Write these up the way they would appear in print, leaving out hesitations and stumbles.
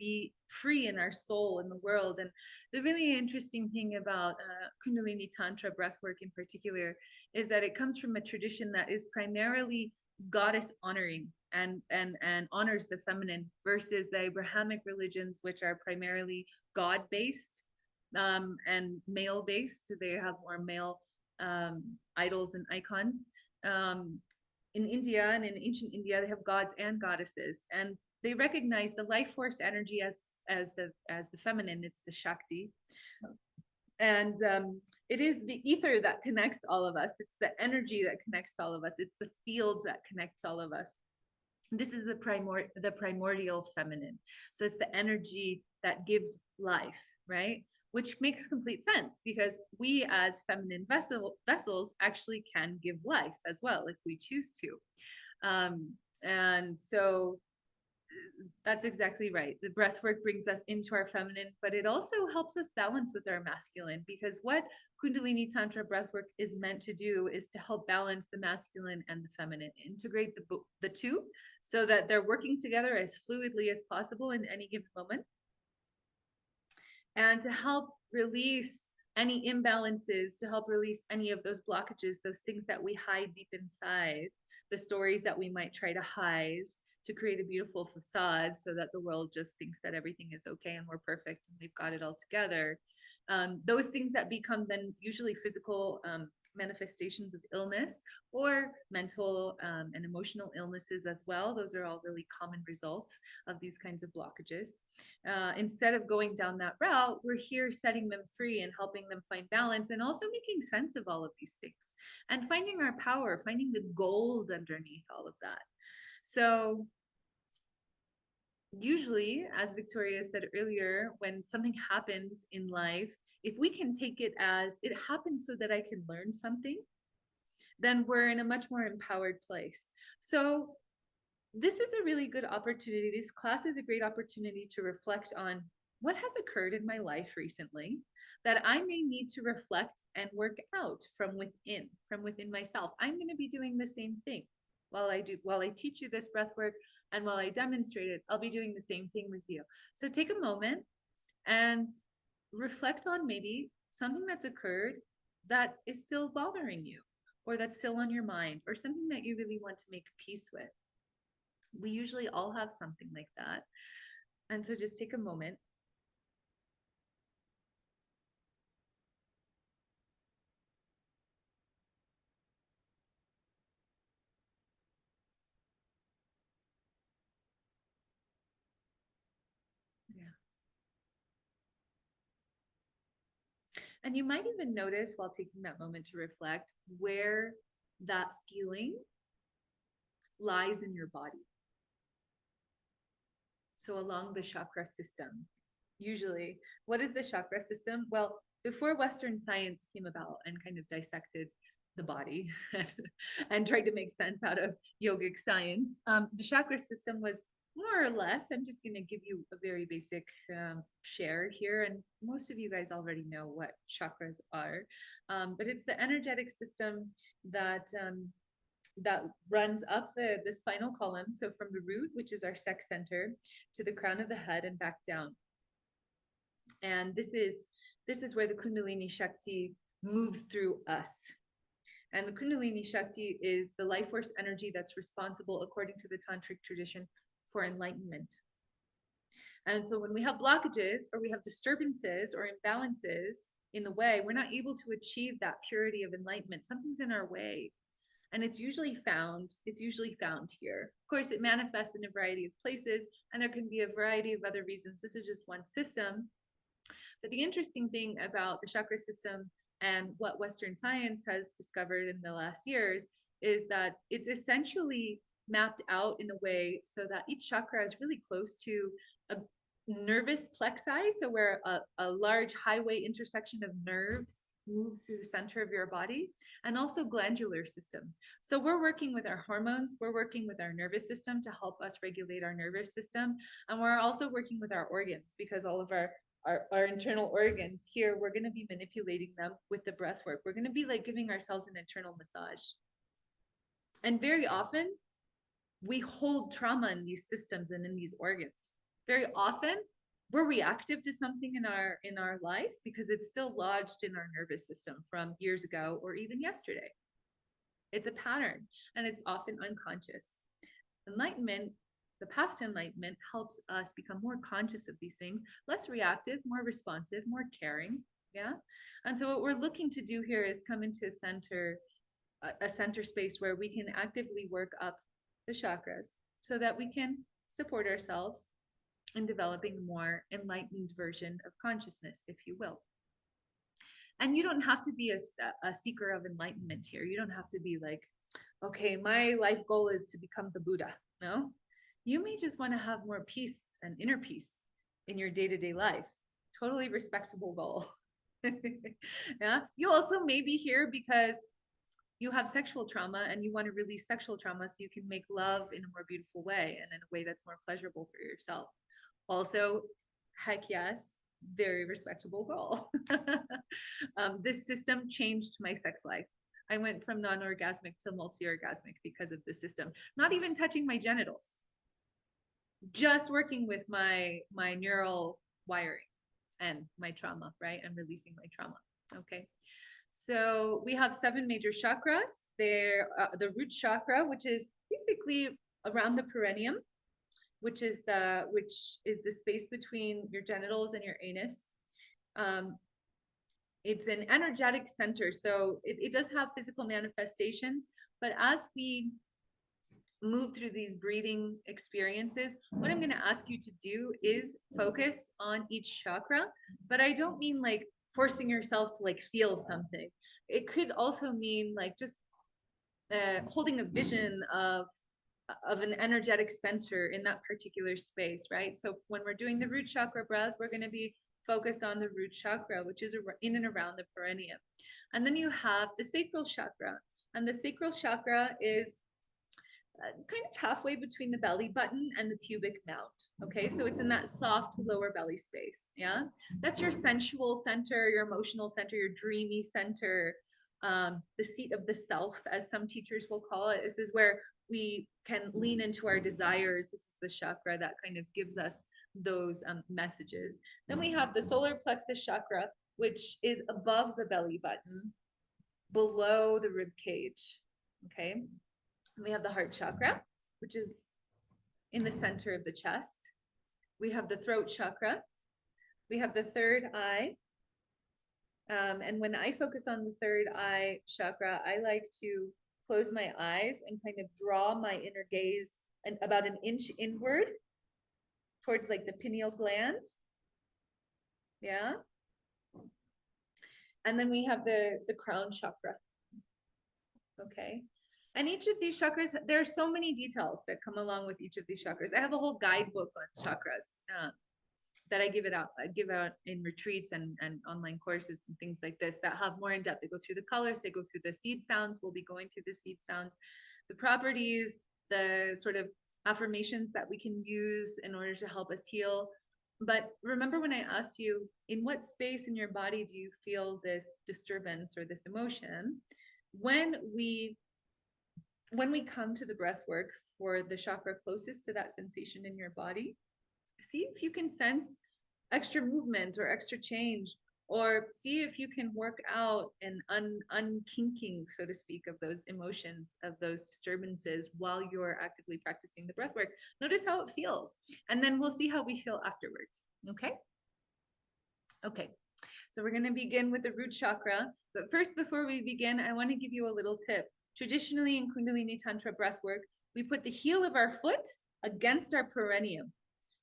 be free in our soul, in the world. And the really interesting thing about Kundalini Tantra breathwork in particular is that it comes from a tradition that is primarily goddess honoring and honors the feminine, versus the Abrahamic religions, which are primarily God based and male based. They have more male idols and icons. In India and in ancient India, they have gods and goddesses, and they recognize the life force energy as the feminine. It's the Shakti, and it is the ether that connects all of us. It's the energy that connects all of us. It's the field that connects all of us. This is the primordial feminine. So it's the energy that gives life, right? Which makes complete sense, because we as feminine vessels actually can give life as well if we choose to. And so that's exactly right. The breath work brings us into our feminine, but it also helps us balance with our masculine, because what Kundalini Tantra breathwork is meant to do is to help balance the masculine and the feminine, integrate the two so that they're working together as fluidly as possible in any given moment, and to help release any imbalances, to help release any of those blockages, those things that we hide deep inside, the stories that we might try to hide to create a beautiful facade so that the world just thinks that everything is okay and we're perfect and we've got it all together. Those things that become then usually physical manifestations of illness or mental and emotional illnesses as well. Those are all really common results of these kinds of blockages. Instead of going down that route, we're here setting them free and helping them find balance, and also making sense of all of these things and finding our power, finding the gold underneath all of that. So usually, as Victoria said earlier, when something happens in life, if we can take it as it happened so that I can learn something, then we're in a much more empowered place. So this is a really good opportunity. This class is a great opportunity to reflect on what has occurred in my life recently that I may need to reflect and work out from within myself. I'm going to be doing the same thing while I teach you this breath work, and while I demonstrate it, I'll be doing the same thing with you. So take a moment and reflect on maybe something that's occurred that is still bothering you, or that's still on your mind, or something that you really want to make peace with. We usually all have something like that. And so just take a moment. Yeah. And you might even notice while taking that moment to reflect where that feeling lies in your body. So along the chakra system. Usually, what is the chakra system? Well, before Western science came about and kind of dissected the body and tried to make sense out of yogic science, the chakra system was more or less, I'm just going to give you a very basic share here. And most of you guys already know what chakras are, but it's the energetic system that that runs up the spinal column. So from the root, which is our sex center, to the crown of the head and back down. And this is where the Kundalini Shakti moves through us. And the Kundalini Shakti is the life force energy that's responsible, according to the tantric tradition, for enlightenment. And so when we have blockages or we have disturbances or imbalances in the way, we're not able to achieve that purity of enlightenment. Something's in our way. And it's usually found here. Of course, it manifests in a variety of places, and there can be a variety of other reasons. This is just one system. But the interesting thing about the chakra system and what Western science has discovered in the last years is that it's essentially mapped out in a way so that each chakra is really close to a nervous plexi, so where a large highway intersection of nerve moves through the center of your body, and also glandular systems. So we're working with our hormones, we're working with our nervous system to help us regulate our nervous system, and we're also working with our organs, because all of our internal organs here, we're going to be manipulating them with the breath work. We're going to be like giving ourselves an internal massage. And very often we hold trauma in these systems and in these organs. Very often we're reactive to something in our life because it's still lodged in our nervous system from years ago or even yesterday. It's a pattern and it's often unconscious. Enlightenment, the path to enlightenment, helps us become more conscious of these things, less reactive, more responsive, more caring. Yeah. And so what we're looking to do here is come into a center space where we can actively work up the chakras so that we can support ourselves in developing a more enlightened version of consciousness, if you will. And you don't have to be a seeker of enlightenment here. You don't have to be like, okay, my life goal is to become the Buddha. No, you may just want to have more peace and inner peace in your day-to-day life. Totally respectable goal. Yeah. You also may be here because you have sexual trauma and you want to release sexual trauma so you can make love in a more beautiful way and in a way that's more pleasurable for yourself. Also, heck yes, very respectable goal. This system changed my sex life. I went from non-orgasmic to multi-orgasmic because of this system. Not even touching my genitals, just working with my neural wiring and my trauma, right? And releasing my trauma. Okay. So we have 7 major chakras. They're the root chakra, which is basically around the perineum, which is the space between your genitals and your anus. It's an energetic center, so it does have physical manifestations, but as we move through these breathing experiences, what I'm going to ask you to do is focus on each chakra, but I don't mean like forcing yourself to like feel something. It could also mean like just holding a vision of an energetic center in that particular space, right? So when we're doing the root chakra breath, we're going to be focused on the root chakra, which is in and around the perineum. And then you have the sacral chakra, and the sacral chakra is kind of halfway between the belly button and the pubic mount. Okay, so it's in that soft lower belly space. Yeah, that's your sensual center, your emotional center, your dreamy center, the seat of the self, as some teachers will call it. This is where we can lean into our desires. This is the chakra that kind of gives us those messages. Then we have the solar plexus chakra, which is above the belly button, below the rib cage. Okay. We have the heart chakra, which is in the center of the chest. We have the throat chakra. We have the third eye. And when I focus on the third eye chakra, I like to close my eyes and kind of draw my inner gaze about an inch inward towards like the pineal gland. Yeah. And then we have the crown chakra. Okay. And each of these chakras, there are so many details that come along with each of these chakras. I have a whole guidebook on chakras that I give out in retreats and online courses and things like this that have more in depth. They go through the colors, they go through the seed sounds. We'll be going through the seed sounds, the properties, the sort of affirmations that we can use in order to help us heal. But remember when I asked you, in what space in your body do you feel this disturbance or this emotion? When we come to the breath work for the chakra closest to that sensation in your body, see if you can sense extra movement or extra change, or see if you can work out an unkinking, so to speak, of those emotions, of those disturbances while you're actively practicing the breath work. Notice how it feels, and then we'll see how we feel afterwards. Okay. Okay. So we're going to begin with the root chakra. But first, before we begin, I want to give you a little tip. Traditionally in Kundalini Tantra breathwork, we put the heel of our foot against our perineum.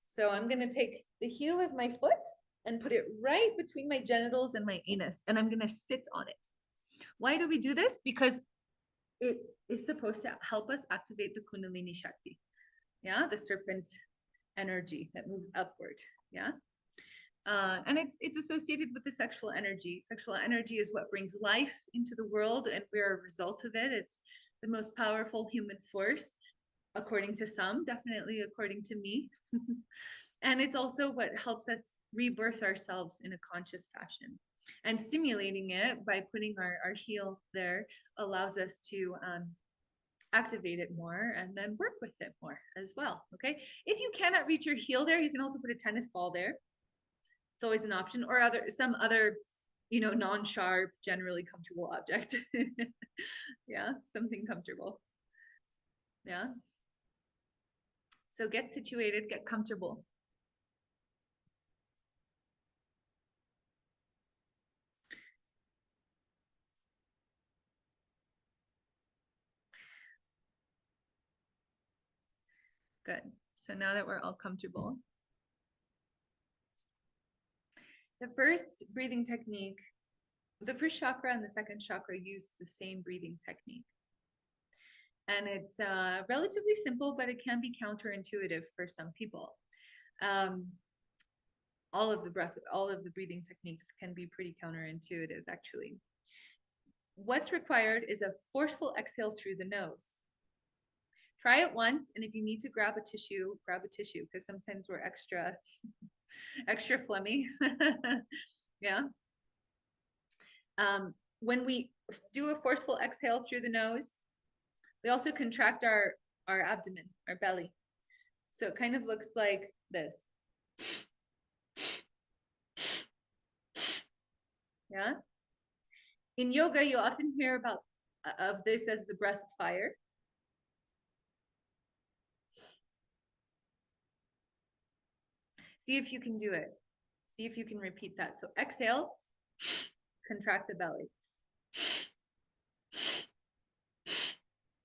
So I'm going to take the heel of my foot and put it right between my genitals and my anus, and I'm going to sit on it. Why do we do this? Because it is supposed to help us activate the Kundalini Shakti. Yeah, the serpent energy that moves upward. Yeah. And it's associated with the sexual energy. Sexual energy is what brings life into the world, and we're a result of it. It's the most powerful human force, according to some, definitely according to me. And it's also what helps us rebirth ourselves in a conscious fashion. And stimulating it by putting our heel there allows us to activate it more and then work with it more as well. Okay. If you cannot reach your heel there, you can also put a tennis ball there. It's always an option, or some other, non-sharp, generally comfortable object. Yeah, something comfortable. Yeah. So get situated, get comfortable. Good. So now that we're all comfortable, the first breathing technique, the first chakra and the second chakra use the same breathing technique. And it's relatively simple, but it can be counterintuitive for some people. All of the breathing techniques can be pretty counterintuitive, actually. What's required is a forceful exhale through the nose. Try it once, and if you need to grab a tissue, because sometimes we're extra phlegmy. Yeah. When we do a forceful exhale through the nose, we also contract our abdomen, our belly. So it kind of looks like this. Yeah. In yoga, you often hear of this as the breath of fire. See if you can do it. See if you can repeat that. So exhale, contract the belly.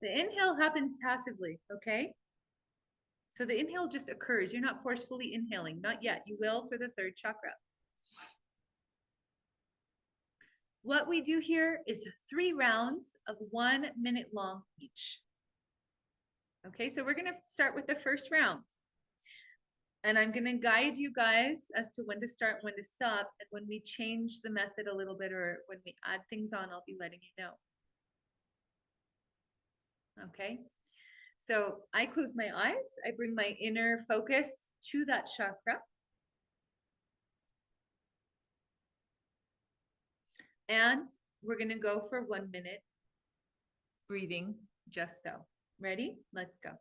The inhale happens passively, okay? So the inhale just occurs. You're not forcefully inhaling, not yet. You will for the third chakra. What we do here is 3 rounds of 1 minute long each. Okay, so we're going to start with the first round. And I'm going to guide you guys as to when to start and when to stop. And when we change the method a little bit, or when we add things on, I'll be letting you know. Okay, so I close my eyes. I bring my inner focus to that chakra. And we're going to go for 1 minute breathing, just so. Ready? Let's go.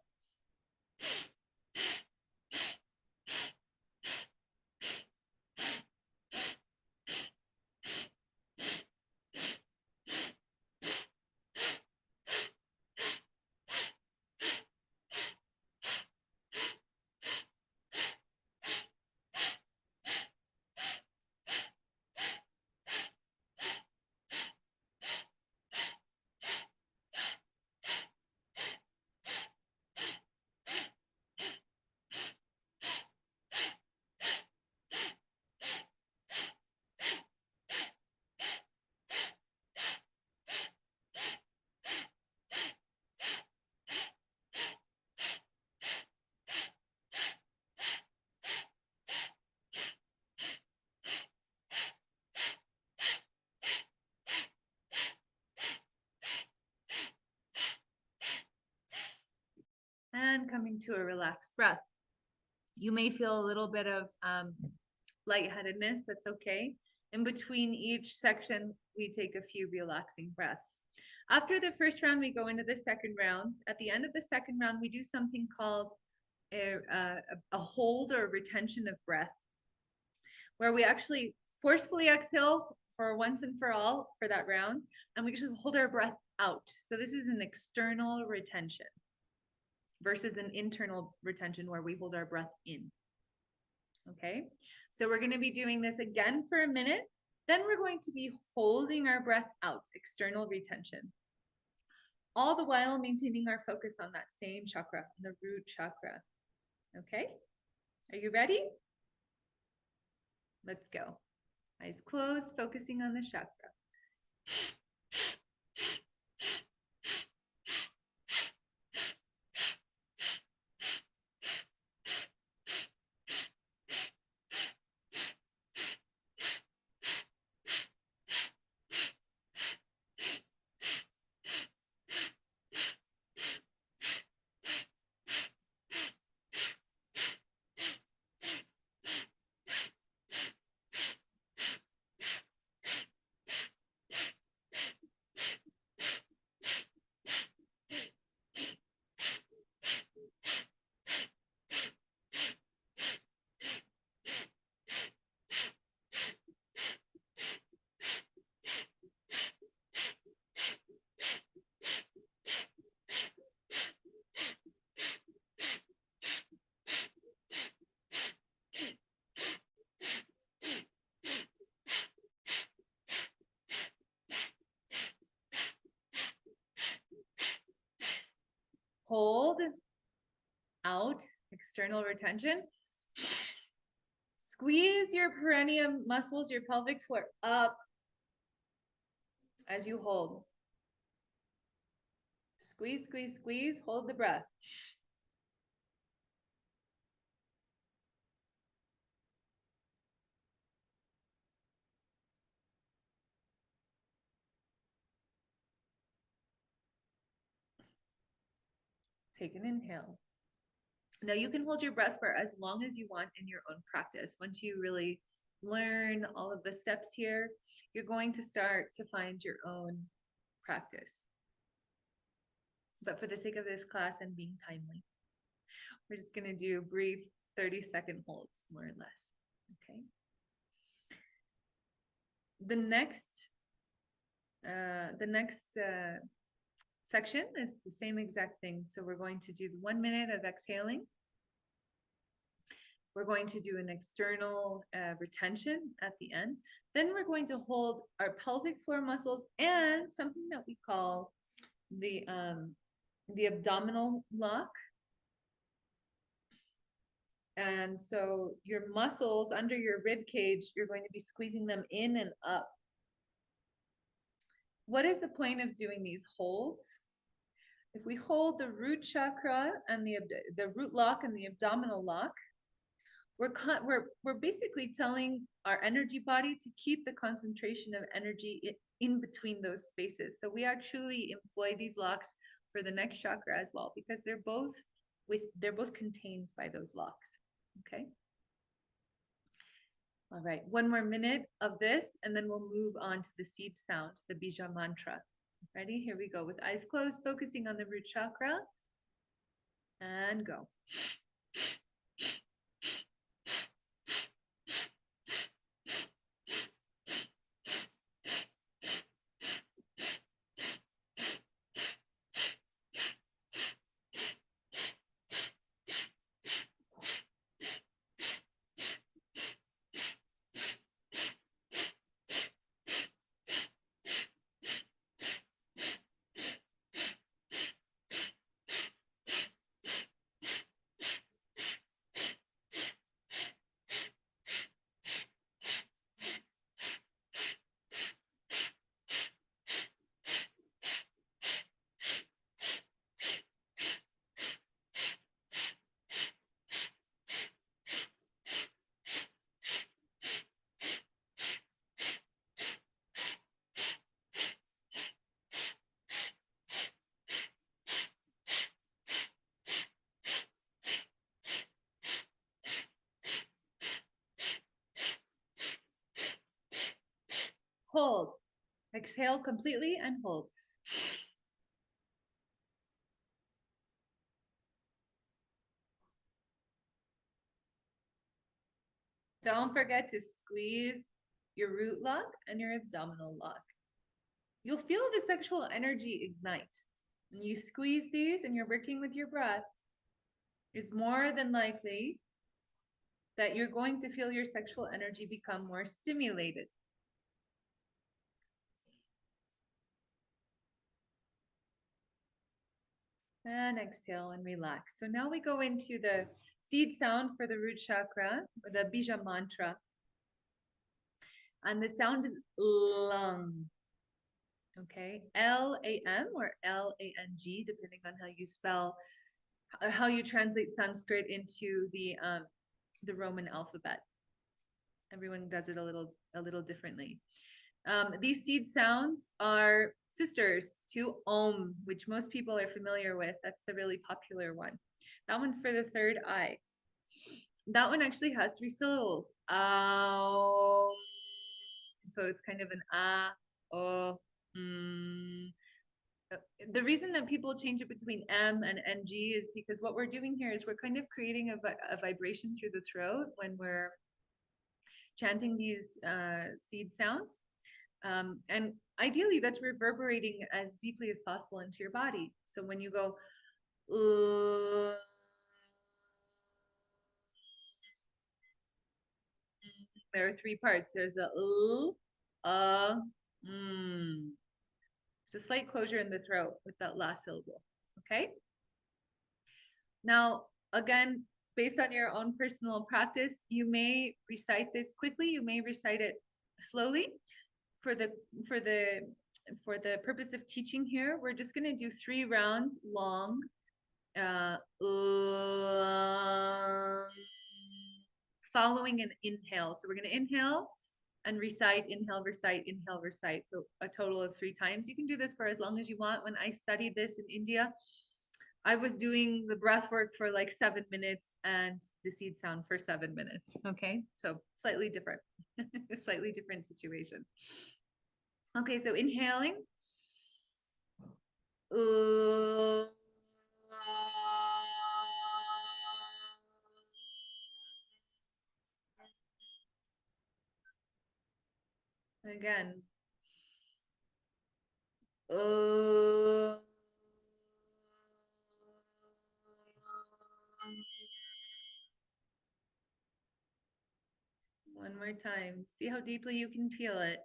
And coming to a relaxed breath. You may feel a little bit of lightheadedness. That's okay. In between each section, we take a few relaxing breaths. After the first round, we go into the second round. At the end of the second round, we do something called a hold or retention of breath, where we actually forcefully exhale for once and for all for that round, and we actually hold our breath out. So this is an external retention versus an internal retention where we hold our breath in. Okay, so we're going to be doing this again for a minute. Then we're going to be holding our breath out, external retention, all the while maintaining our focus on that same chakra, the root chakra. Okay, are you ready? Let's go. Eyes closed, focusing on the chakra. hold, out, external retention. Squeeze your perineum muscles, your pelvic floor up as you hold. Squeeze, squeeze, squeeze, hold the breath. Take an inhale. Now you can hold your breath for as long as you want in your own practice. Once you really learn all of the steps here, you're going to start to find your own practice. But for the sake of this class and being timely, we're just going to do brief 30-second holds, more or less. Okay. The next section is the same exact thing. So we're going to do 1 minute of exhaling. We're going to do an external retention at the end. Then we're going to hold our pelvic floor muscles and something that we call the abdominal lock. And so your muscles under your rib cage, you're going to be squeezing them in and up. What is the point of doing these holds? If we hold the root chakra and the root lock and the abdominal lock, we're basically telling our energy body to keep the concentration of energy in between those spaces. So we actually employ these locks for the next chakra as well, because they're both contained by those locks. Okay. All right, 1 more minute of this, and then we'll move on to the seed sound, the bija mantra. Ready? Here we go. With eyes closed, focusing on the root chakra, and go. Hold. Exhale completely and hold. Don't forget to squeeze your root lock and your abdominal lock. You'll feel the sexual energy ignite. When you squeeze these and you're working with your breath, it's more than likely that you're going to feel your sexual energy become more stimulated. And exhale and relax. So now we go into the seed sound for the root chakra, or the bija mantra. And the sound is lung. Okay, L-A-M or L-A-N-G, depending on how you spell, how you translate Sanskrit into the Roman alphabet. Everyone does it a little differently. These seed sounds are sisters to Om, which most people are familiar with. That's the really popular one. That one's for the third eye. That one actually has 3 syllables. So it's kind of an o, The reason that people change it between M and NG is because what we're doing here is we're kind of creating a vibration through the throat when we're chanting these seed sounds. And ideally, that's reverberating as deeply as possible into your body. So when you go, there are 3 parts. There's the It's a slight closure in the throat with that last syllable. Okay. Now, again, based on your own personal practice, you may recite this quickly, you may recite it slowly. For the for the for the purpose of teaching here, we're just going to do 3 rounds long, following an inhale. So we're going to inhale and recite, inhale, recite, inhale, recite, for a total of 3 times. You can do this for as long as you want. When I studied this in India, I was doing the breath work for like 7 minutes and the seed sound for 7 minutes. Okay, so slightly different, slightly different situation. Okay, so inhaling. Again. One more time. See how deeply you can feel it.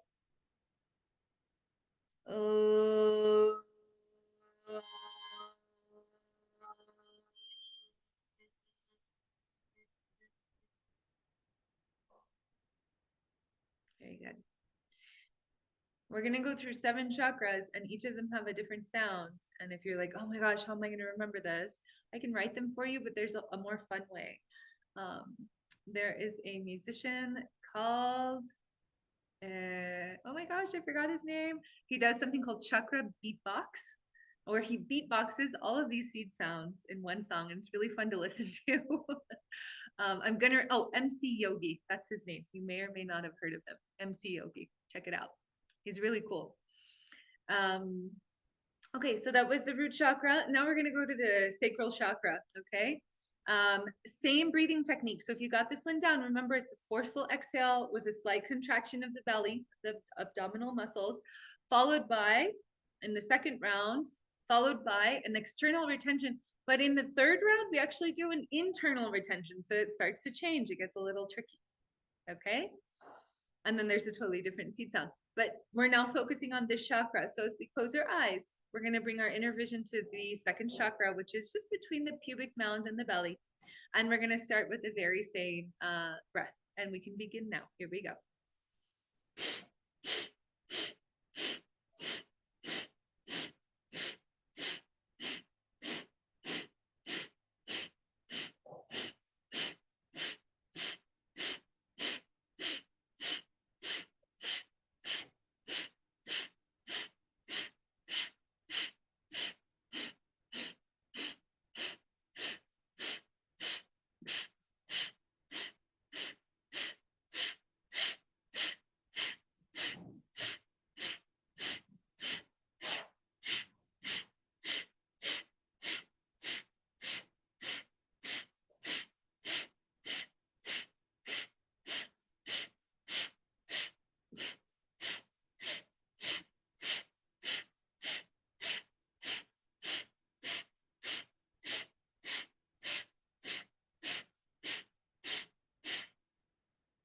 Very good. We're going to go through 7 chakras, and each of them have a different sound. And if you're like, oh my gosh, how am I going to remember this? I can write them for you, but there's a more fun way. There is a musician called, oh my gosh, I forgot his name. He does something called Chakra beatbox, where he beatboxes all of these seed sounds in one song, and it's really fun to listen to. MC Yogi, that's his name. You may or may not have heard of him. MC Yogi, check it out. He's really cool. Okay, so that was the root chakra. Now we're going to go to the sacral chakra, okay? Same breathing technique. So if you got this one down, remember it's a forceful exhale with a slight contraction of the belly, the abdominal muscles, followed by, in the second round, followed by an external retention. But in the third round, we actually do an internal retention. So it starts to change. It gets a little tricky, okay? And then there's a totally different seed sound. But we're now focusing on this chakra. So as we close our eyes, we're going to bring our inner vision to the second chakra, which is just between the pubic mound and the belly. And we're going to start with the very same breath. And we can begin now. Here we go.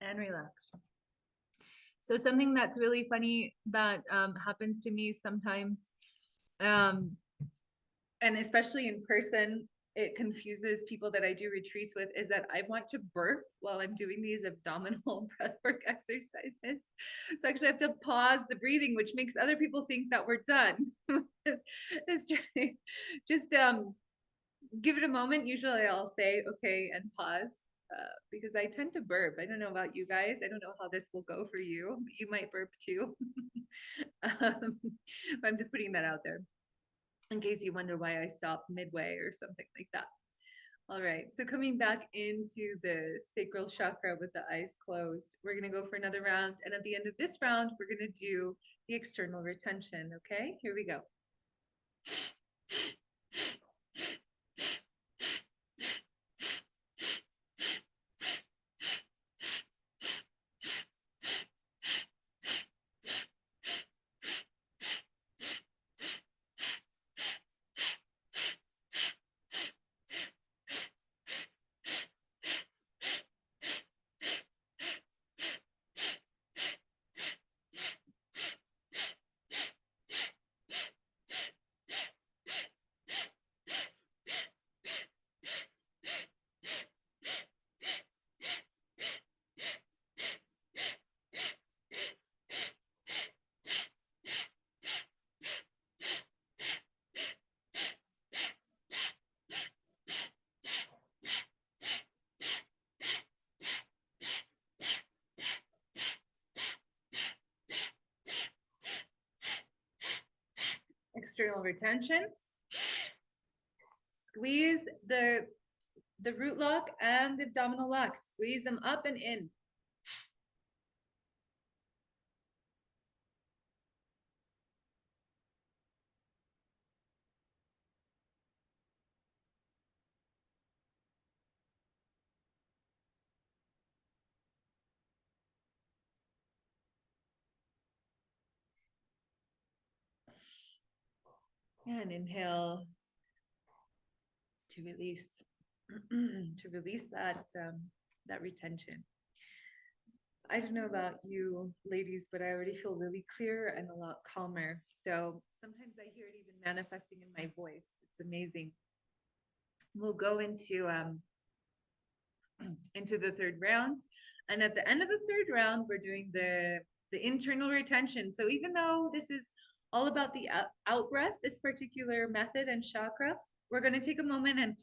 And relax. So something that's really funny that happens to me sometimes, and especially in person, it confuses people that I do retreats with, is that I want to burp while I'm doing these abdominal breathwork exercises. So actually I have to pause the breathing, which makes other people think that we're done. just give it a moment. Usually I'll say, okay, and pause. Because I tend to burp. I don't know about you guys. I don't know how this will go for you. You might burp too. But I'm just putting that out there in case you wonder why I stopped midway or something like that. All right, so coming back into the sacral chakra with the eyes closed, we're going to go for another round. And at the end of this round, we're going to do the external retention. Okay, here we go. external retention. Squeeze the root lock and the abdominal lock. Squeeze them up and in. And inhale to release, to release that that retention. I don't know about you ladies, but I already feel really clear and a lot calmer. So sometimes I hear it even manifesting in my voice. It's amazing. We'll go into the third round, and at the end of the third round, we're doing the internal retention. So even though this is all about the out breath, this particular method and chakra, we're going to take a moment and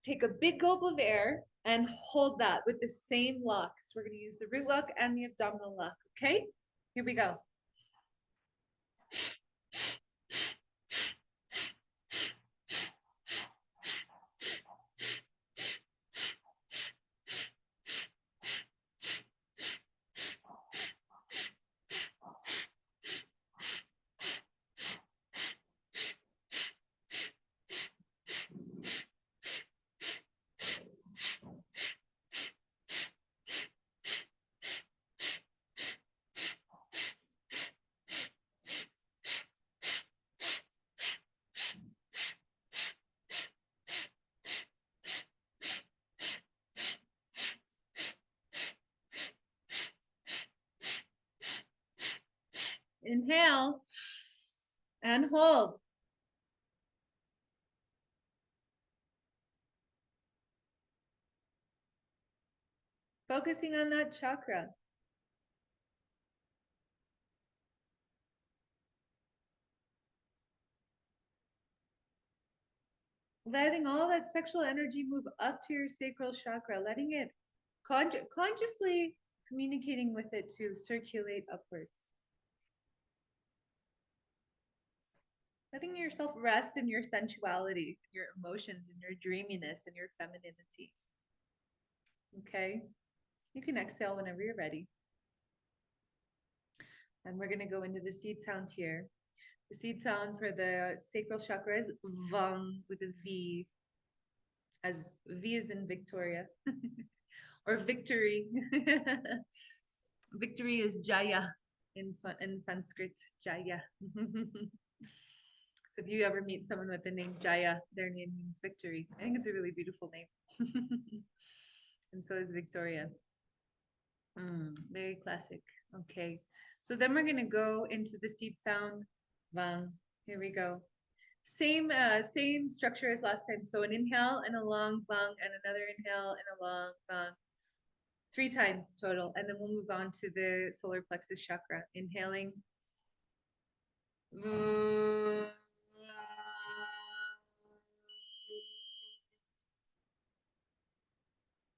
take a big gulp of air and hold that with the same locks. We're going to use the root lock and the abdominal lock. Okay, here we go. Inhale and hold. Focusing on that chakra. Letting all that sexual energy move up to your sacral chakra, letting it consciously communicating with it to circulate upwards. Letting yourself rest in your sensuality, your emotions, and your dreaminess, and your femininity. Okay? You can exhale whenever you're ready. And we're going to go into the seed sound here. The seed sound for the sacral chakra is Vang with a V, as V is in Victoria, or victory. Victory is Jaya in Sanskrit, Jaya. So if you ever meet someone with the name Jaya, their name means victory. I think it's a really beautiful name. And so is Victoria. Very classic. Okay. So then we're going to go into the seed sound, Vang. Here we go. Same structure as last time. So an inhale and a long Vang, and another inhale and a long Vang. 3 times total. And then we'll move on to the solar plexus chakra. Inhaling.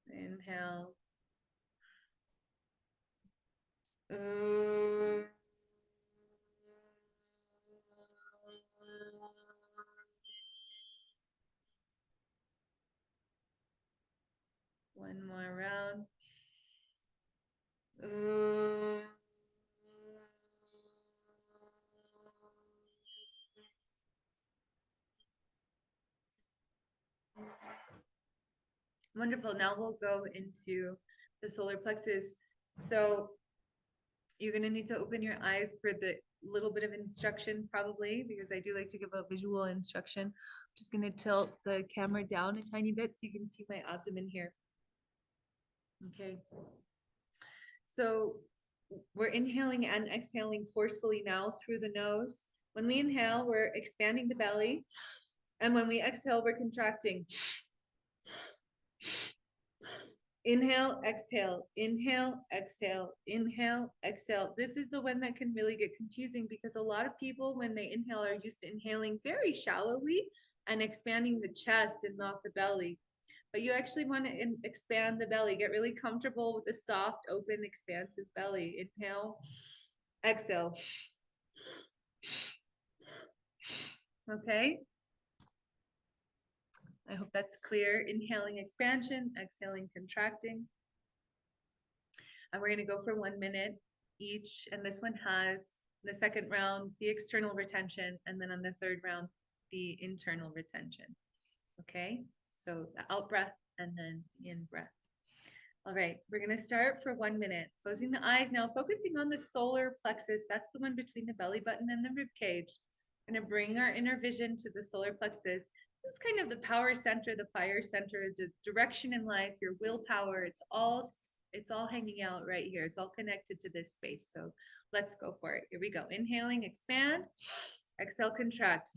Inhale. One more round. Wonderful. Now we'll go into the solar plexus. So you're going to need to open your eyes for the little bit of instruction, probably, because I do like to give a visual instruction. I'm just going to tilt the camera down a tiny bit so you can see my abdomen here. Okay. So we're inhaling and exhaling forcefully now through the nose. When we inhale, we're expanding the belly. And when we exhale, we're contracting. Inhale, exhale, inhale, exhale, inhale, exhale. This is the one that can really get confusing because a lot of people, when they inhale, are used to inhaling very shallowly and expanding the chest and not the belly. But you actually want to expand the belly. Get really comfortable with a soft, open, expansive belly. Inhale, exhale. Okay. I hope that's clear. Inhaling expansion, exhaling contracting. And we're going to go for 1 minute each. And this one has the second round, the external retention, and then on the third round, the internal retention. Okay. So the out breath and then the in breath. All right, we're going to start for 1 minute. Closing the eyes now, focusing on the solar plexus. That's the one between the belly button and the rib cage. We're going to bring our inner vision to the solar plexus. This is kind of the power center, the fire center, the direction in life, your willpower. It's all hanging out right here. It's all connected to this space. So let's go for it. Here we go. Inhaling, expand. Exhale, contract.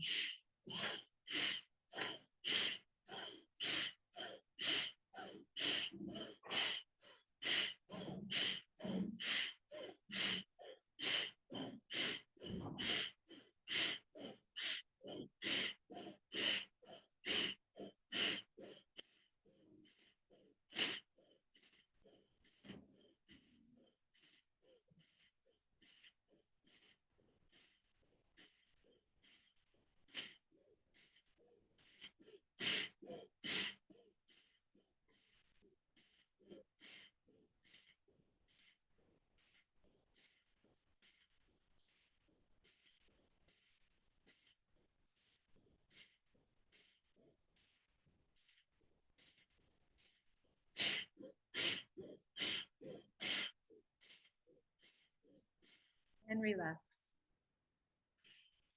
And relax.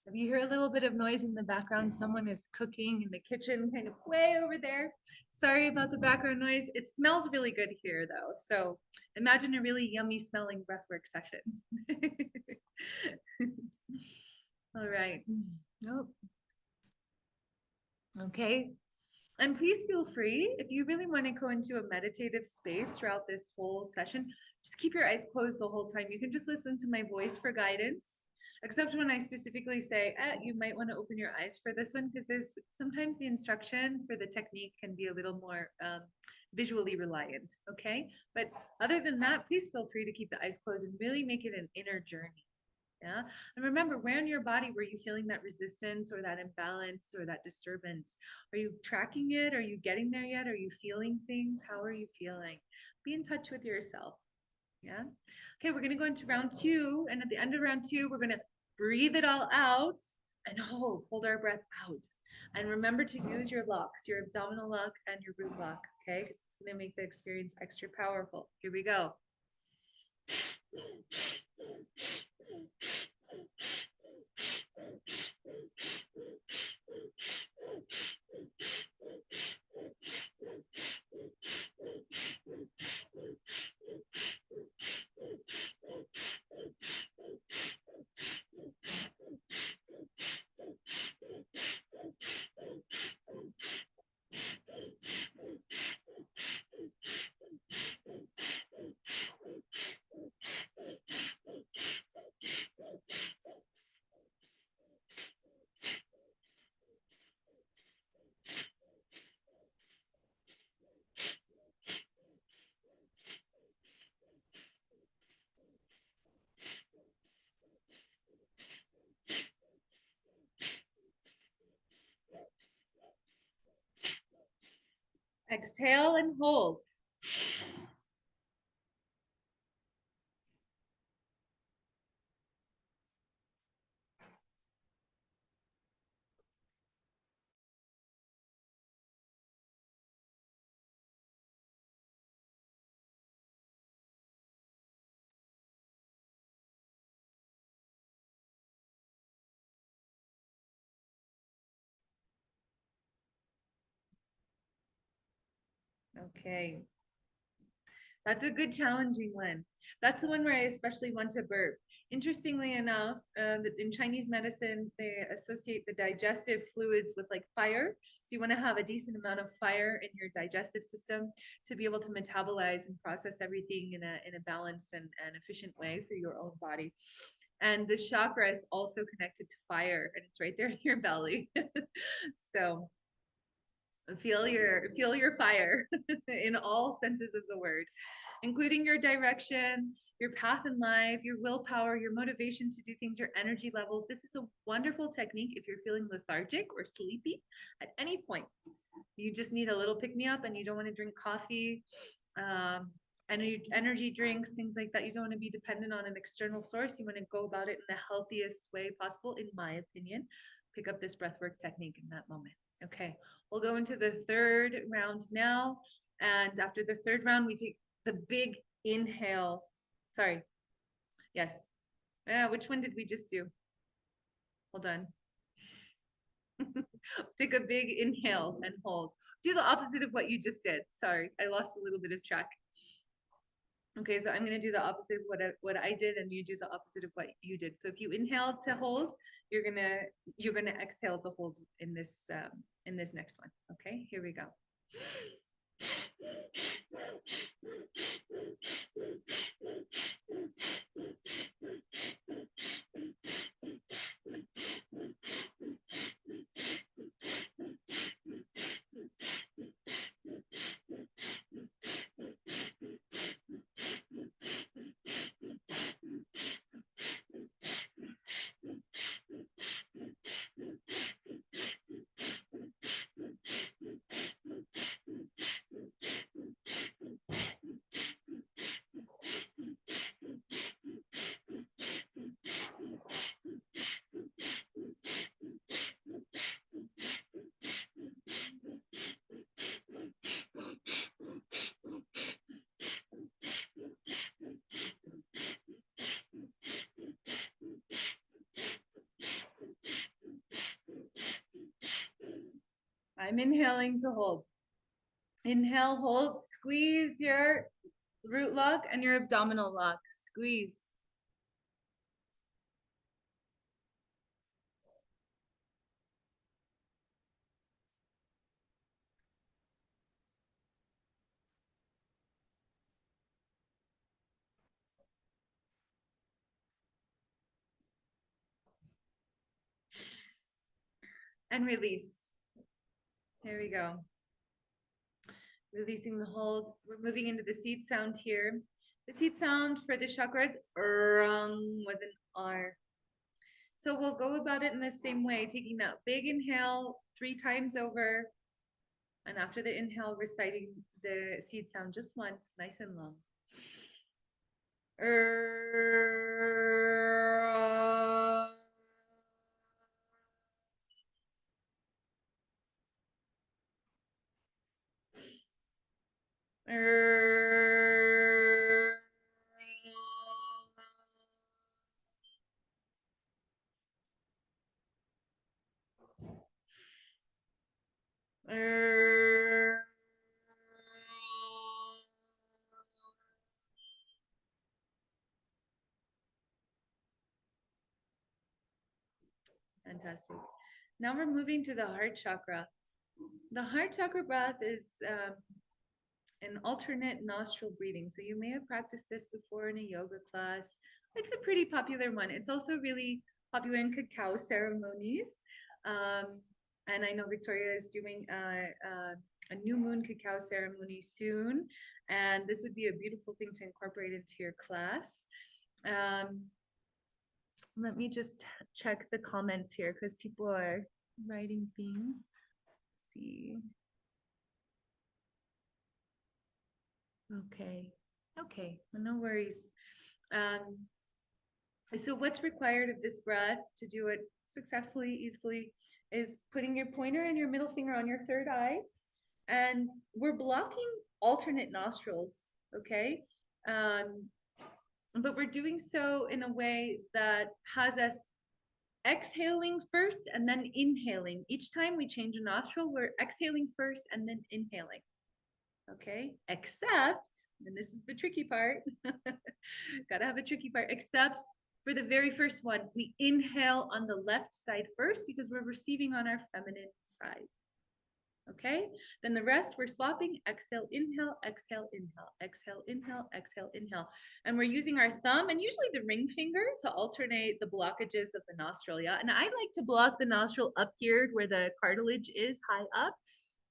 If you hear a little bit of noise in the background, someone is cooking in the kitchen, kind of way over there. Sorry about the background noise. It smells really good here, though. So imagine a really yummy smelling breathwork session. All right. Nope. Okay. And please feel free, if you really want to go into a meditative space throughout this whole session, just keep your eyes closed the whole time. You can just listen to my voice for guidance, except when I specifically say, you might want to open your eyes for this one, because there's sometimes the instruction for the technique can be a little more visually reliant, okay? But other than that, please feel free to keep the eyes closed and really make it an inner journey. Yeah. And remember, where in your body were you feeling that resistance or that imbalance or that disturbance? Are you tracking it? Are you getting there yet? Are you feeling things? How are you feeling? Be in touch with yourself. Yeah. Okay, we're going to go into round 2. And at the end of round 2, we're going to breathe it all out and hold our breath out. And remember to use your locks, your abdominal lock and your root lock. Okay. Because it's going to make the experience extra powerful. Here we go. Exhale and hold. Okay. That's a good challenging one. That's the one where I especially want to burp. Interestingly enough, in Chinese medicine, they associate the digestive fluids with like fire. So you want to have a decent amount of fire in your digestive system to be able to metabolize and process everything in a balanced and efficient way for your own body. And the chakra is also connected to fire, and it's right there in your belly. So feel your fire in all senses of the word. including your direction, your path in life, your willpower, your motivation to do things, your energy levels. This is a wonderful technique if you're feeling lethargic or sleepy at any point. You just need a little pick me up and you don't want to drink coffee, energy drinks, things like that. You don't want to be dependent on an external source. You want to go about it in the healthiest way possible, in my opinion. Pick up this breathwork technique in that moment. Okay, we'll go into the third round now. And after the third round, we take the big inhale. Sorry. Yes. Which one did we just do? Hold on. Take a big inhale and hold. Do the opposite of what you just did. Sorry, I lost a little bit of track. Okay, so I'm going to do the opposite of what I did, and you do the opposite of what you did. So if you inhale to hold, you're gonna exhale to hold in this next one. Okay, here we go. I'm inhaling to hold. Inhale, hold, squeeze your root lock and your abdominal lock. Squeeze. And release. There we go. Releasing the hold. We're moving into the seed sound here. The seed sound for the chakra is with an R. So we'll go about it in the same way, taking that big inhale 3 times over. And after the inhale, reciting the seed sound just once, nice and long. Fantastic. Now we're moving to the heart chakra. The heart chakra breath is an alternate nostril breathing. So you may have practiced this before in a yoga class. It's a pretty popular one. It's also really popular in cacao ceremonies. And I know Victoria is doing a new moon cacao ceremony soon. And this would be a beautiful thing to incorporate into your class. Let me just check the comments here because people are writing things. Let's see. Okay, no worries. So what's required of this breath to do it successfully, easily, is putting your pointer and your middle finger on your third eye, and we're blocking alternate nostrils, okay? But we're doing so in a way that has us exhaling first and then inhaling. Each time we change a nostril, we're exhaling first and then inhaling. Okay, except, and this is the tricky part, gotta have a tricky part, except for the very first one, we inhale on the left side first because we're receiving on our feminine side. Okay, then the rest we're swapping, exhale, inhale, exhale, inhale, exhale, inhale, exhale, inhale. And we're using our thumb and usually the ring finger to alternate the blockages of the nostril. Yeah, and I like to block the nostril up here where the cartilage is high up.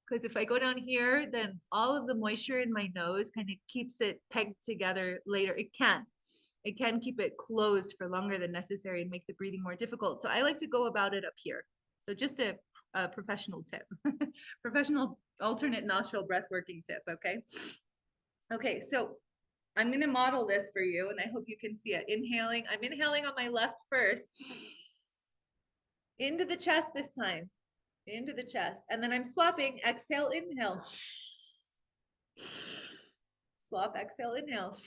Because if I go down here, then all of the moisture in my nose kind of keeps it pegged together later. It can keep it closed for longer than necessary and make the breathing more difficult. So I like to go about it up here. So just a professional tip, professional alternate nostril breath working tip. Okay. Okay. So I'm going to model this for you and I hope you can see it. Inhaling. I'm inhaling on my left first into the chest this time, into the chest. And then I'm swapping. Exhale, inhale. Swap, exhale, inhale.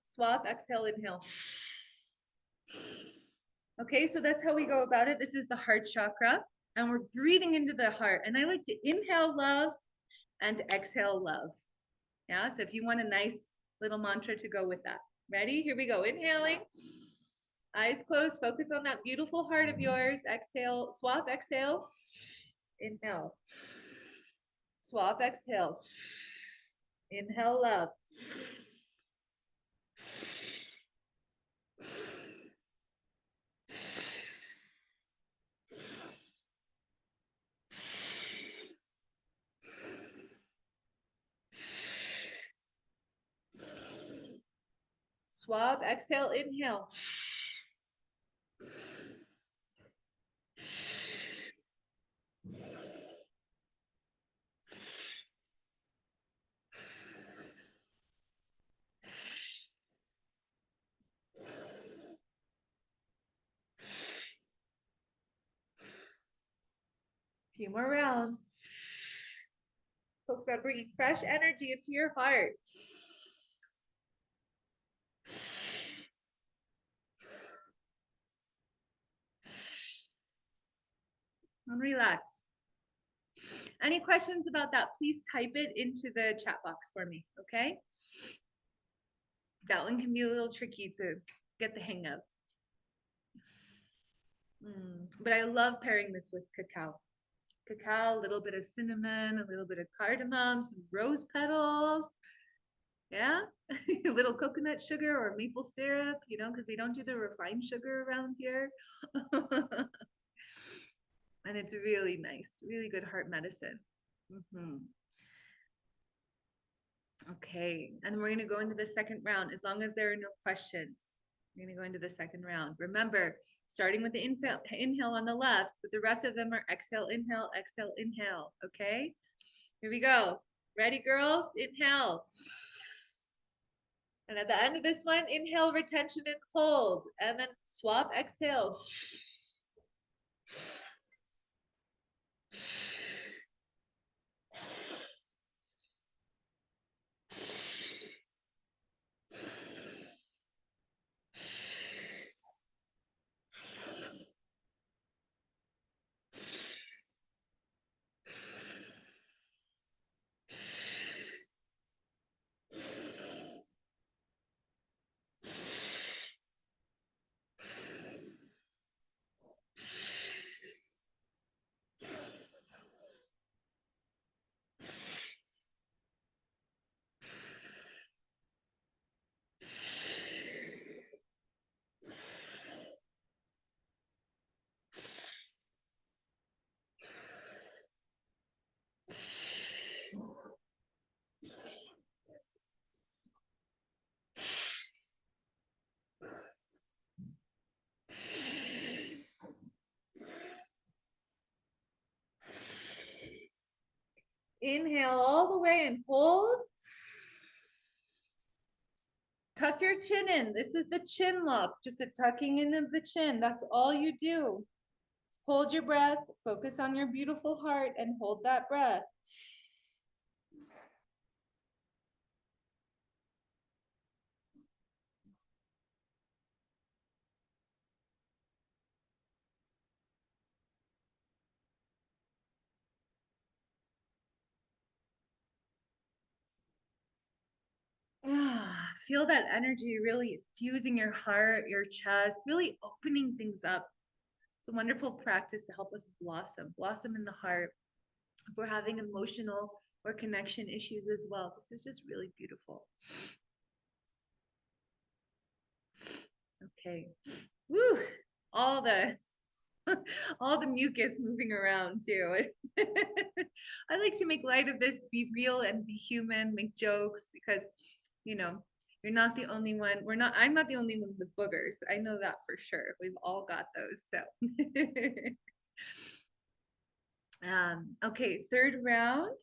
Swap, exhale, inhale. Okay, so that's how we go about it. This is the heart chakra, and we're breathing into the heart. And I like to inhale love and exhale love. Yeah, so if you want a nice little mantra to go with that. Ready? Here we go. Inhaling. Eyes closed. Focus on that beautiful heart of yours. Exhale. Swap, exhale. Inhale. Swap, exhale. Inhale, love. Swab, exhale, inhale. Few more rounds. Focus on bringing fresh energy into your heart. And relax. Any questions about that, please type it into the chat box for me, okay? That one can be a little tricky to get the hang of. But I love pairing this with cacao. Cacao, a little bit of cinnamon, a little bit of cardamom, some rose petals. Yeah, a little coconut sugar or maple syrup, you know, because we don't do the refined sugar around here. And it's really nice, really good heart medicine. Okay, and then we're going to go into the second round as long as there are no questions. We're going to go into the second round. Remember, starting with the inhale on the left, but the rest of them are exhale, inhale, okay? Here we go. Ready, girls? Inhale. And at the end of this one, inhale, retention, and hold. And then swap, exhale. Inhale all the way and hold. Tuck your chin in. This is the chin lock, just a tucking in of the chin. That's all you do. Hold your breath, focus on your beautiful heart, and hold that breath. Feel that energy really fusing your heart, your chest, really opening things up. It's a wonderful practice to help us blossom in the heart. If we're having emotional or connection issues as well, this is just really beautiful. Okay. Woo! All the all the mucus moving around too. I like to make light of this, be real and be human, make jokes because, you know, you're not the only one. I'm not the only one with boogers. I know that for sure. We've all got those. So, okay, third round,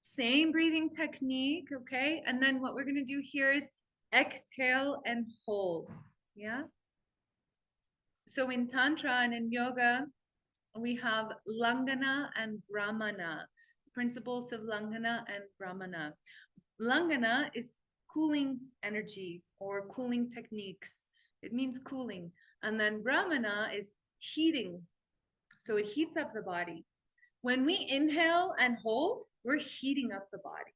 same breathing technique. Okay. And then what we're going to do here is exhale and hold. Yeah. So in Tantra and in yoga, we have Langana and Brahmana, principles of Langana and Brahmana. Langana is cooling energy or cooling techniques. It means cooling. And then Brahmana is heating. So it heats up the body. When we inhale and hold, we're heating up the body.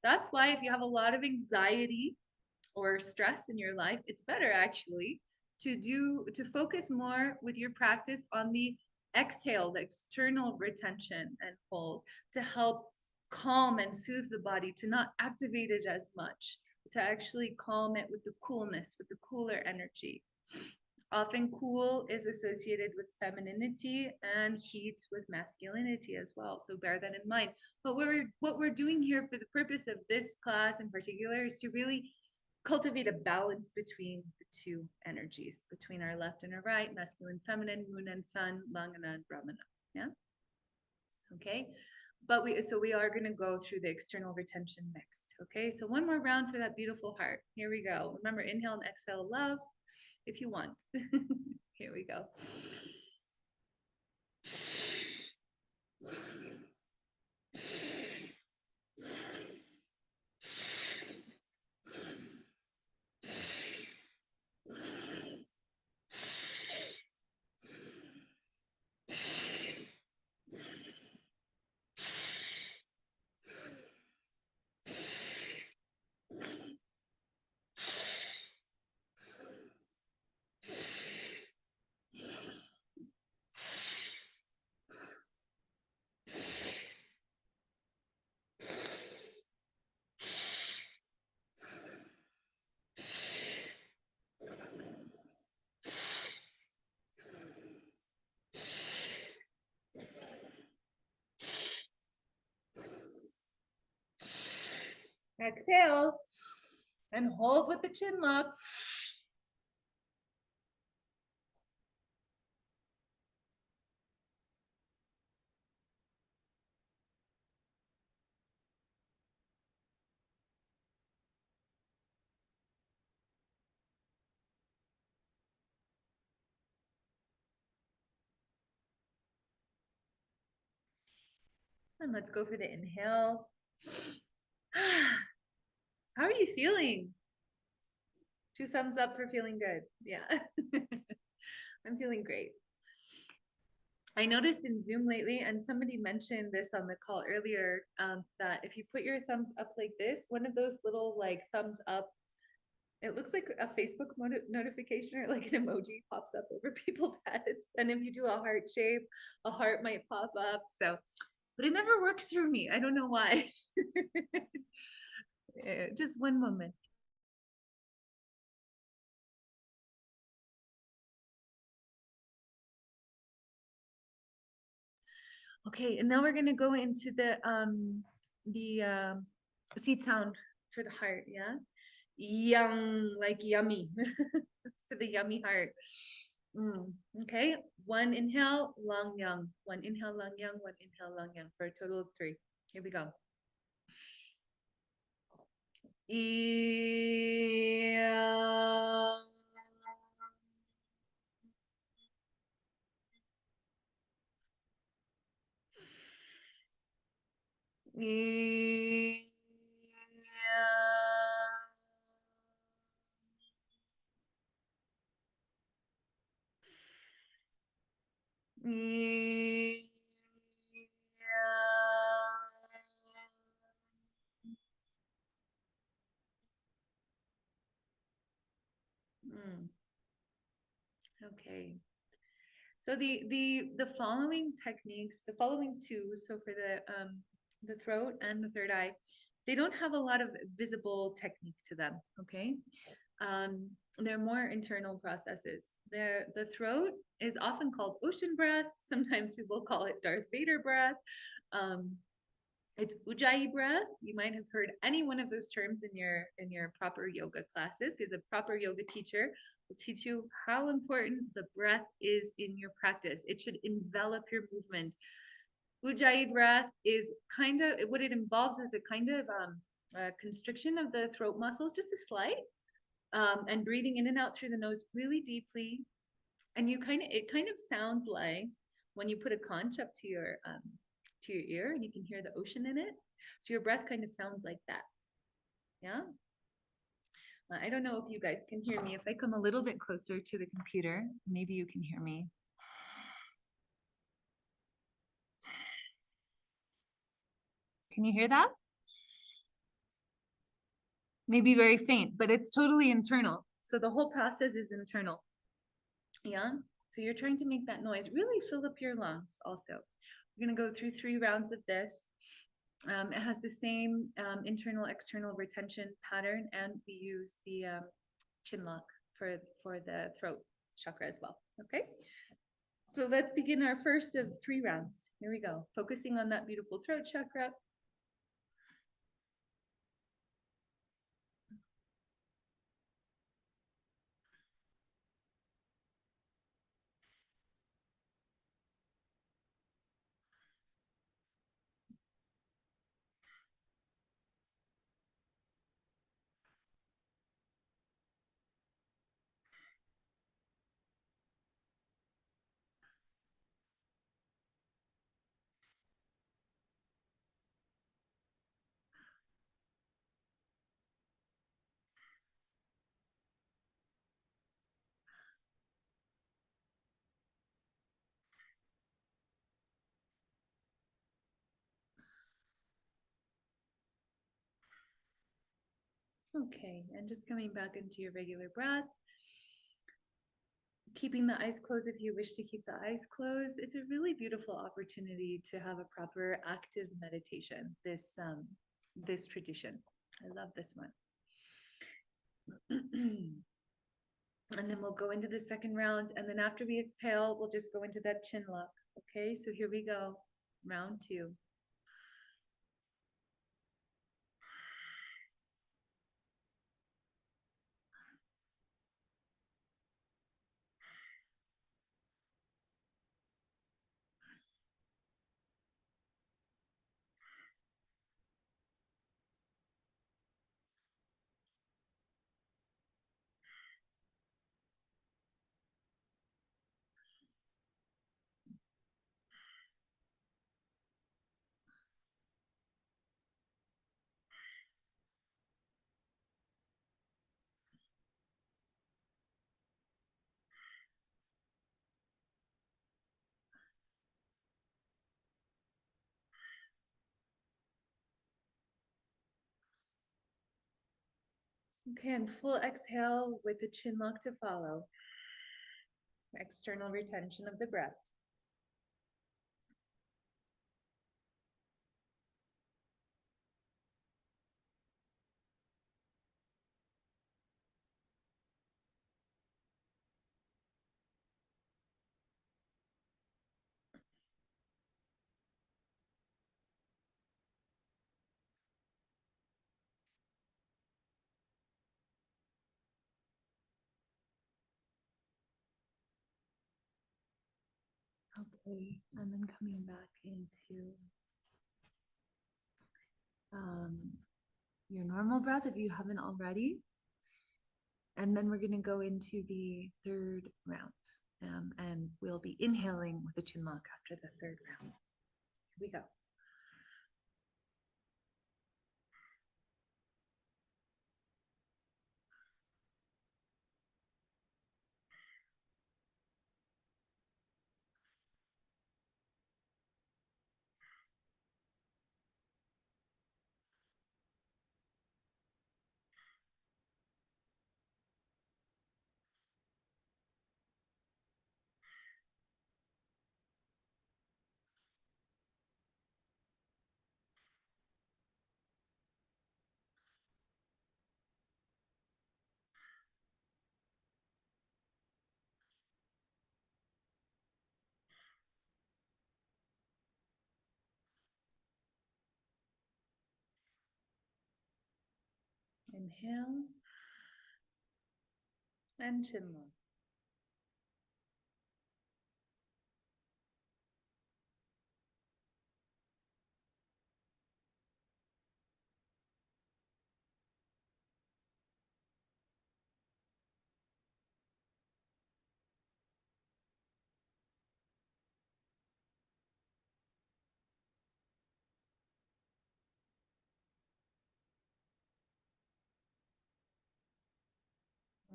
That's why if you have a lot of anxiety or stress in your life, it's better actually to focus more with your practice on the exhale, the external retention and hold, to help calm and soothe the body, to not activate it as much, to actually calm it with the coolness, with the cooler energy. Often cool is associated with femininity and heat with masculinity as well. So bear that in mind. But what we're doing here for the purpose of this class in particular is to really cultivate a balance between the two energies, between our left and our right, masculine, feminine, moon and sun, Langana and Brahmana. Yeah. Okay. But we are going to go through the external retention next. Okay. So one more round for that beautiful heart. Here we go. Remember, inhale and exhale love if you want. Here we go. Exhale and hold with the chin lock. And let's go for the inhale. How are you feeling? 2 thumbs up for feeling good. Yeah. I'm feeling great. I noticed in Zoom lately, and somebody mentioned this on the call earlier, that if you put your thumbs up like this, one of those little like thumbs up, it looks like a Facebook notification or like an emoji pops up over people's heads. And if you do a heart shape, a heart might pop up. So, but it never works for me. I don't know why. Just one moment. Okay, and now we're gonna go into the seed sound for the heart, yeah? Yum, like yummy. For the yummy heart. Okay, one inhale, long yang. One inhale, long yang, one inhale, long yang for a total of 3. Here we go. Yeah. Mm, okay. So the following techniques, the following 2, so for the throat and the third eye, they don't have a lot of visible technique to them, okay? They're more internal processes. The throat is often called ocean breath. Sometimes people call it Darth Vader breath. Um, it's ujjayi breath. You might have heard any one of those terms in your proper yoga classes, because a proper yoga teacher will teach you how important the breath is in your practice. It should envelop your movement. Ujjayi breath is kind of what it involves is a kind of constriction of the throat muscles, just a slight, and breathing in and out through the nose really deeply. And it kind of sounds like when you put a conch up to your ear and you can hear the ocean in it. So your breath kind of sounds like that. Yeah. I don't know if you guys can hear me. If I come a little bit closer to the computer, maybe you can hear me. Can you hear that? Maybe very faint, but it's totally internal. So the whole process is internal. Yeah. So you're trying to make that noise really fill up your lungs also. We're going to go through 3 rounds of this. It has the same internal external retention pattern, and we use the chin lock for the throat chakra as well. Okay. So let's begin our first of 3 rounds. Here we go. Focusing on that beautiful throat chakra. Okay, and just coming back into your regular breath. Keeping the eyes closed if you wish to keep the eyes closed. It's a really beautiful opportunity to have a proper active meditation, this tradition. I love this one. And then we'll go into the second round, and then after we exhale, we'll just go into that chin lock. Okay, so here we go. Round 2. Okay, and full exhale with the chin lock to follow. External retention of the breath. Okay, and then coming back into your normal breath if you haven't already. And then we're going to go into the third round. And we'll be inhaling with the chin lock after the third round. Here we go. Inhale and chin low.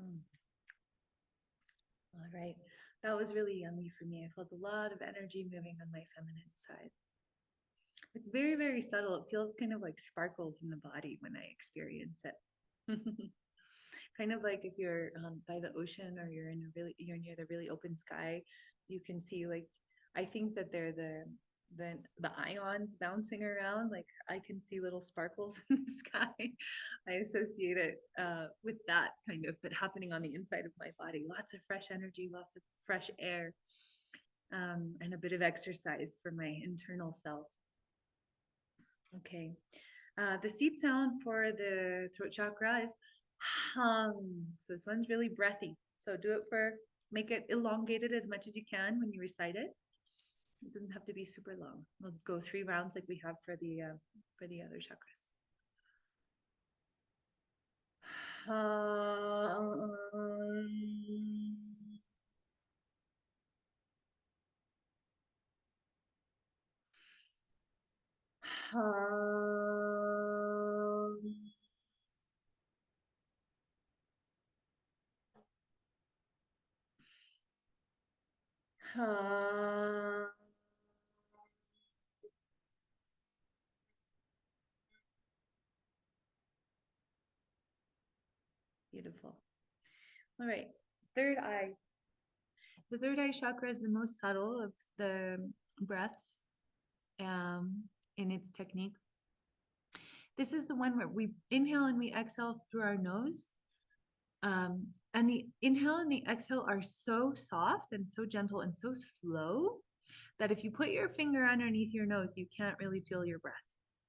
Mm. All right. That was really yummy for me. I felt a lot of energy moving on my feminine side. It's very, very subtle. It feels kind of like sparkles in the body when I experience it. Kind of like if you're by the ocean or you're near the really open sky, you can see like I think that they're the ions bouncing around. Like I can see little sparkles in the sky. I associate it with that kind of, but happening on the inside of my body. Lots of fresh energy, lots of fresh air, and a bit of exercise for my internal self. Okay. The seed sound for the throat chakra is hum. So this one's really breathy. So make it elongated as much as you can when you recite it. It doesn't have to be super long. We'll go 3 rounds like we have for the other chakras. Hum. Hum. Hum. Beautiful. All right. Third eye. The third eye chakra is the most subtle of the breaths in its technique. This is the one where we inhale and we exhale through our nose. And the inhale and the exhale are so soft and so gentle and so slow that if you put your finger underneath your nose, you can't really feel your breath.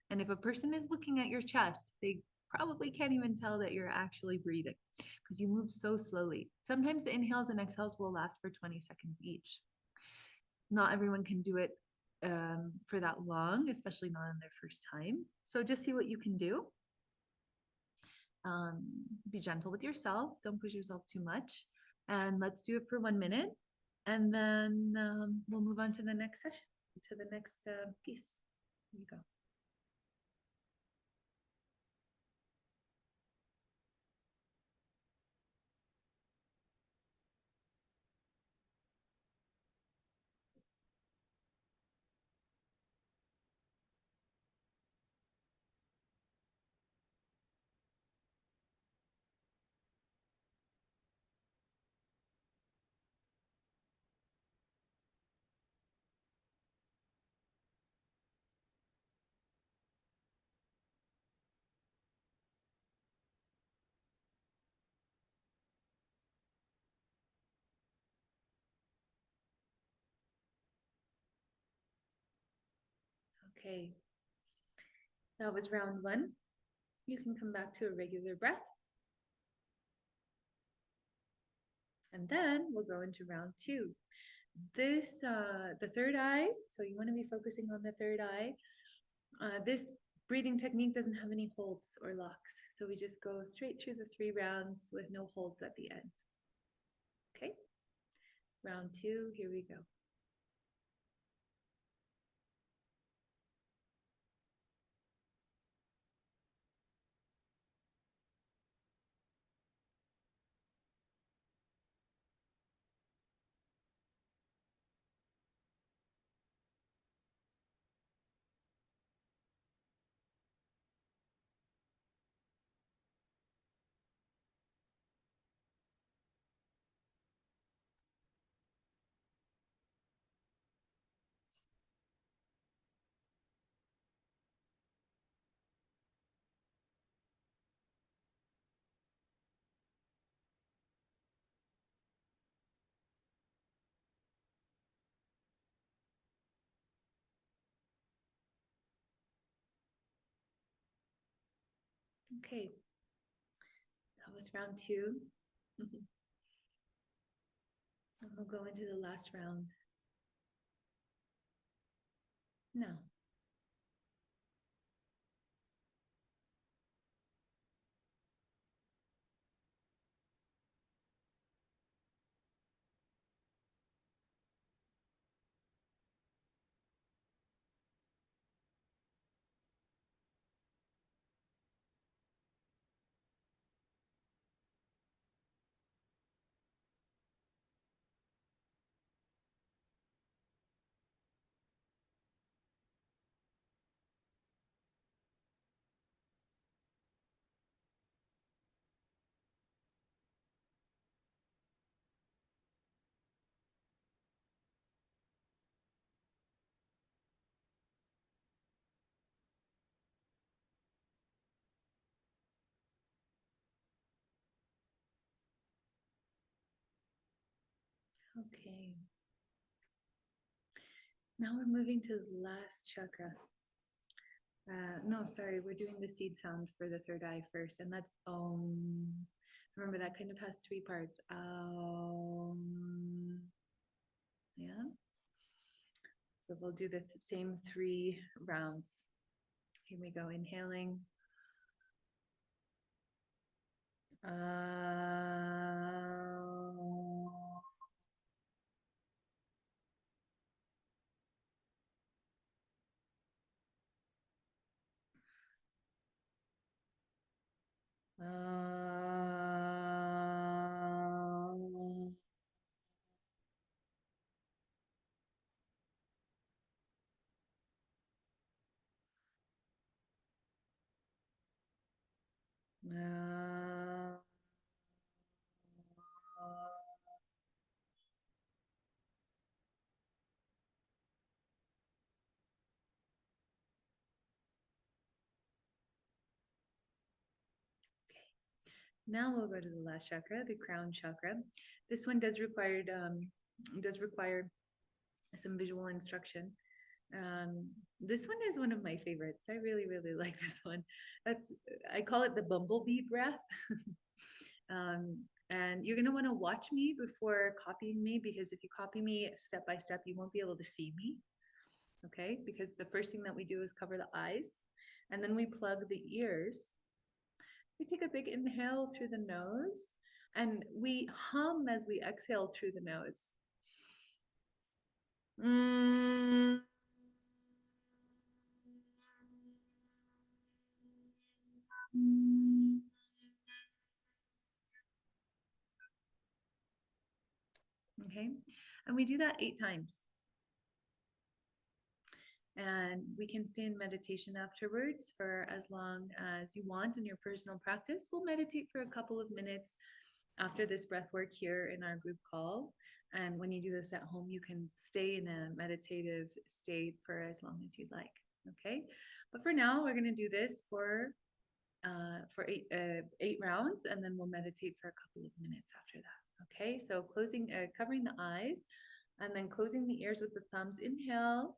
And if a person is looking at your chest, they probably can't even tell that you're actually breathing because you move so slowly. Sometimes the inhales and exhales will last for 20 seconds each. Not everyone can do it for that long, especially not on their first time. So just see what you can do. Be gentle with yourself. Don't push yourself too much. And let's do it for 1 minute. And then we'll move on to the next session, to the next piece. Here you go. Okay, that was round 1. You can come back to a regular breath. And then we'll go into round 2. The third eye, so you want to be focusing on the third eye. This breathing technique doesn't have any holds or locks. So we just go straight through the 3 rounds with no holds at the end. Okay, round 2, here we go. Okay, was round two. And we'll go into the last round now. Okay. Now we're moving to the last chakra. No, sorry, we're doing the seed sound for the third eye first, and that's Om. Remember, that kind of has three parts. Yeah. So we'll do the same 3 rounds. Here we go, inhaling. Now we'll go to the last chakra, the crown chakra. This one does require some visual instruction. This one is one of my favorites. I really, really like this one. I call it the bumblebee breath. And you're going to want to watch me before copying me, because if you copy me step by step, you won't be able to see me. Okay, because the first thing that we do is cover the eyes, and then we plug the ears. We take a big inhale through the nose, and we hum as we exhale through the nose. Okay, and we do that 8 times. And we can stay in meditation afterwards for as long as you want in your personal practice. We'll meditate for a couple of minutes after this breath work here in our group call. And when you do this at home, you can stay in a meditative state for as long as you'd like. Okay, but for now, we're going to do this for 8 rounds, and then we'll meditate for a couple of minutes after that. Okay, so covering the eyes, and then closing the ears with the thumbs. Inhale.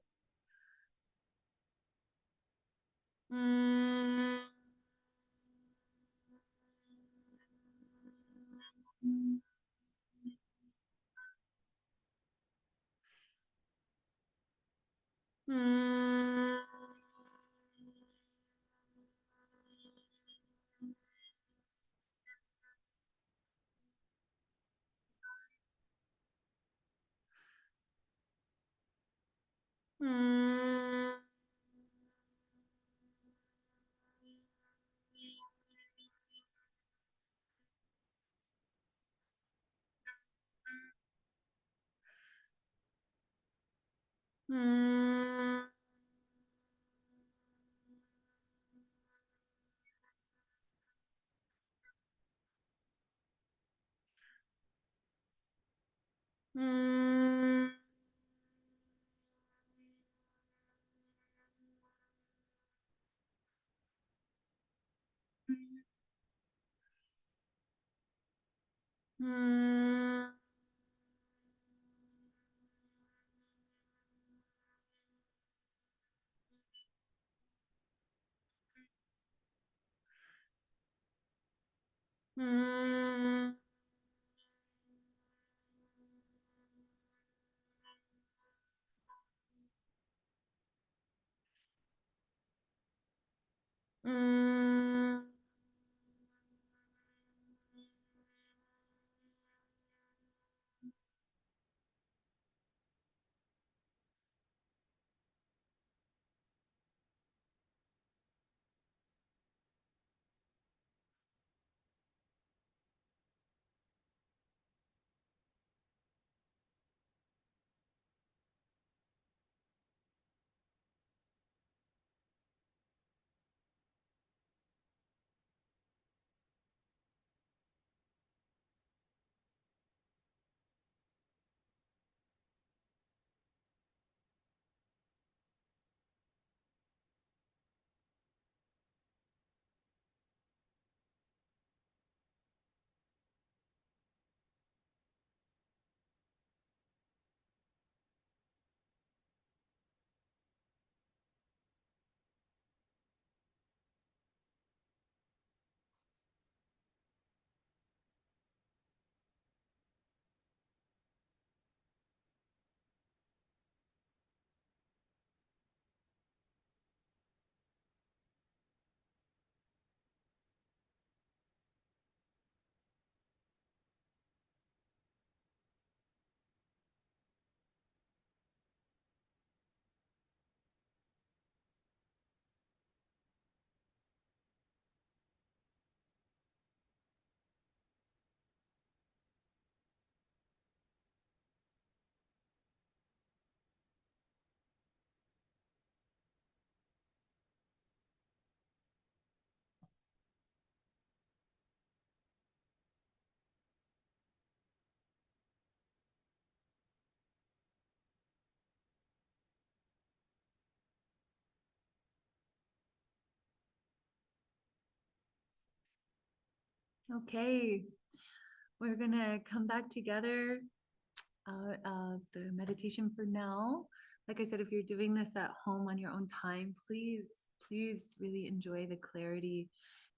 Mm. Mm. Okay, we're gonna come back together out of the meditation for now. Like I said, if you're doing this at home on your own time, please really enjoy the clarity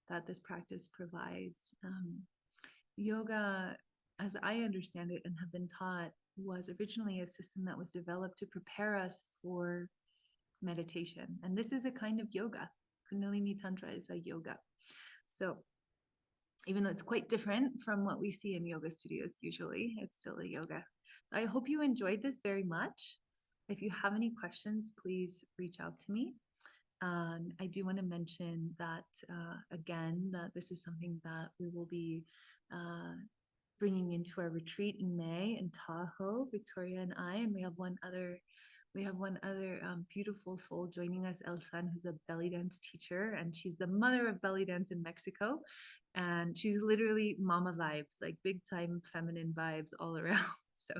that this practice provides. Yoga, as I understand it and have been taught, was originally a system that was developed to prepare us for meditation. And this is a kind of yoga. Kundalini Tantra is a yoga. So even though it's quite different from what we see in yoga studios usually, it's still a yoga. I hope you enjoyed this very much. If you have any questions, please reach out to me. I do want to mention that again, that this is something that we will be uh, bringing into our retreat in May in Tahoe, Victoria and I, and we have one other beautiful soul joining us, Elsan, who's a belly dance teacher, and she's the mother of belly dance in Mexico, and she's literally mama vibes, like big time feminine vibes all around. So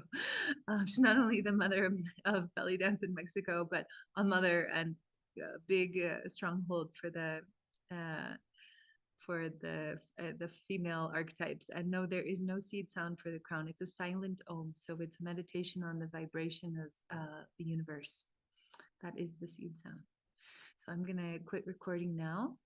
she's not only the mother of belly dance in Mexico, but a mother and a big stronghold uh, for the female archetypes. And no, there is no seed sound for the crown. It's a silent om. So it's meditation on the vibration of the universe. That is the seed sound. So I'm gonna quit recording now.